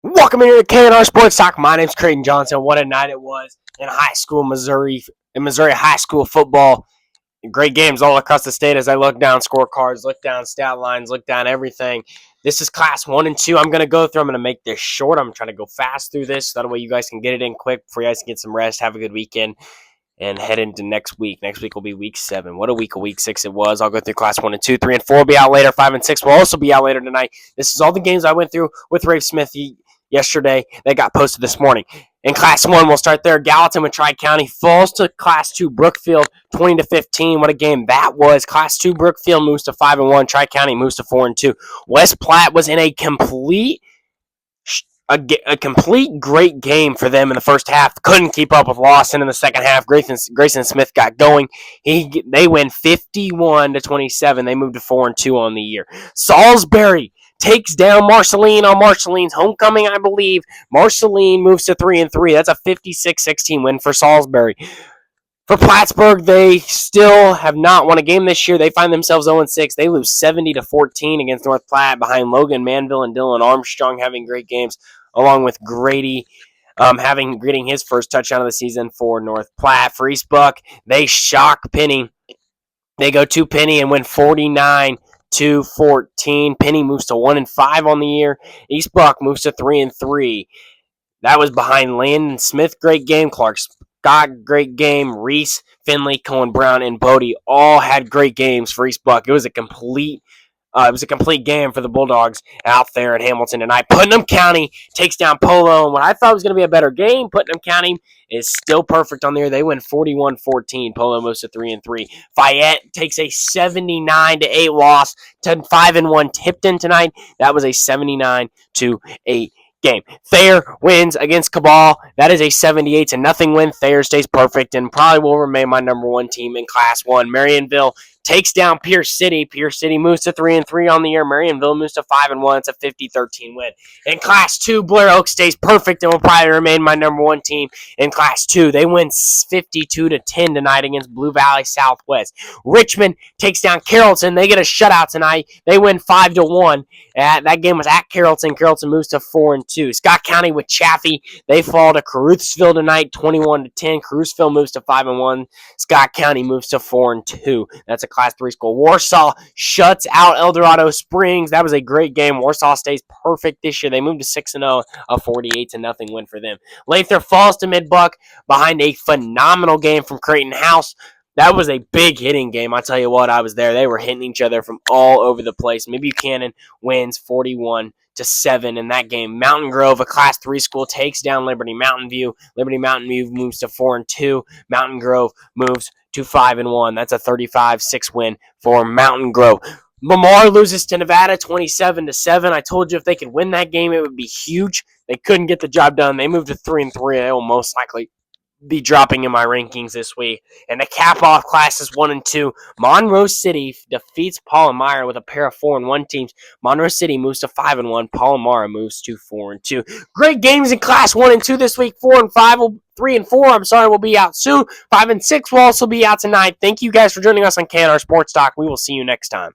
Welcome into the KNR Sports Talk. My name's Creighton Johnson. What a night it was in high school, Missouri high school football. Great games all across the state as I look down scorecards, look down stat lines, look down everything. This is class 1 and 2. I'm going to make this short. I'm trying to go fast through this. So that way you guys can get it in quick before you guys can get some rest, have a good weekend, and head into next week. Next week will be week 7. What a week of week 6 it was. I'll go through class 1 and 2. 3 and 4 will be out later. 5 and 6 will also be out later tonight. This is all the games I went through with Rafe Smith yesterday that got posted this morning. In Class 1, we'll start there. Gallatin with Tri-County falls to Class 2 Brookfield 20-15. What a game that was. Class 2 Brookfield moves to 5-1. Tri-County moves to 4-2. West Platte was in a complete great game for them in the first half. Couldn't keep up with Lawson in the second half. Grayson Smith got going. They win 51-27. They moved to 4-2 on the year. Salisbury takes down Marceline on Marceline's homecoming, I believe. Marceline moves to 3-3. That's a 56-16 win for Salisbury. For Plattsburgh, they still have not won a game this year. They find themselves 0-6. They lose 70-14 against North Platte behind Logan Manville and Dylan Armstrong having great games, along with Grady getting his first touchdown of the season for North Platte. For East Buck, they shock Penny. They go to Penny and win 49-14. Penny moves to 1-5 on the year. East Buck moves to 3-3. That was behind Landon Smith. Great game. Clark Scott, great game. Reese, Finley, Cohen Brown, and Bodie all had great games for East Buck. It was a complete game for the Bulldogs out there at Hamilton tonight. Putnam County takes down Polo, and what I thought was going to be a better game, Putnam County is still perfect on there. They win 41-14. Polo moves to 3-3. Fayette takes a 79-8 loss to 5-1 Tipton tonight. That was a 79-8 game. Thayer wins against Cabal. That is a 78-0 win. Thayer stays perfect and probably will remain my number 1 team in Class 1. Marionville takes down Pierce City. Pierce City moves to 3-3 on the year. Marionville moves to 5-1. It's a 50-13 win. In Class 2, Blair Oak stays perfect and will probably remain my number 1 team in Class 2. They win 52-10 tonight against Blue Valley Southwest. Richmond takes down Carrollton. They get a shutout tonight. They win 5-1. That game was at Carrollton. Carrollton moves to 4-2. Scott County with Chaffee. They fall to Carutheville tonight, 21-10. Carutheville moves to 5-1. Scott County moves to 4-2. That's a Class 3 school. Warsaw shuts out Eldorado Springs. That was a great game. Warsaw stays perfect this year. They moved to 6-0, a 48-0 win for them. Lather falls to Mid-Buck behind a phenomenal game from Creighton House. That was a big hitting game. I tell you what, I was there. They were hitting each other from all over the place. Buchanan wins 41-7 in that game. Mountain Grove, a Class 3 school, takes down Liberty Mountain View. Liberty Mountain View moves to 4-2. Mountain Grove moves to 5-1. That's a 35-6 win for Mountain Grove. Lamar loses to Nevada 27-7. I told you if they could win that game, it would be huge. They couldn't get the job done. They moved to 3-3. They will most likely be dropping in my rankings this week. And to cap off classes 1 and 2, Monroe City defeats Palmyra with a pair of 4-1 teams. Monroe City moves to 5-1. Palmyra moves to 4-2. Great games in class 1 and 2 this week. 4 and 5 3 and 4, will be out soon. 5 and 6 will also be out tonight. Thank you guys for joining us on KNR Sports Talk. We will see you next time.